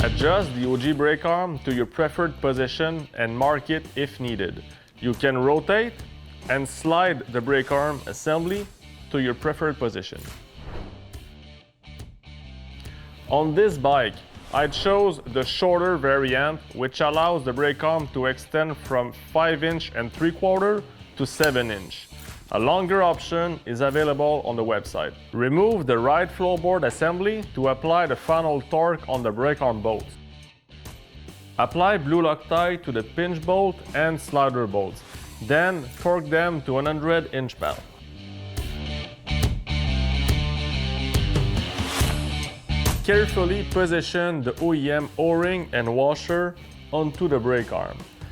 Adjust the OG brake arm to your preferred position and mark it if needed. You can rotate and slide the brake arm assembly to your preferred position. On this bike, I chose the shorter variant, which allows the brake arm to extend from 5" and 3/4 to 7". A longer option is available on the website. Remove the right floorboard assembly to apply the final torque on the brake arm bolts. Apply blue Loctite to the pinch bolt and slider bolts, then torque them to 100 inch-pound. Carefully position the OEM O-ring and washer onto the brake arm.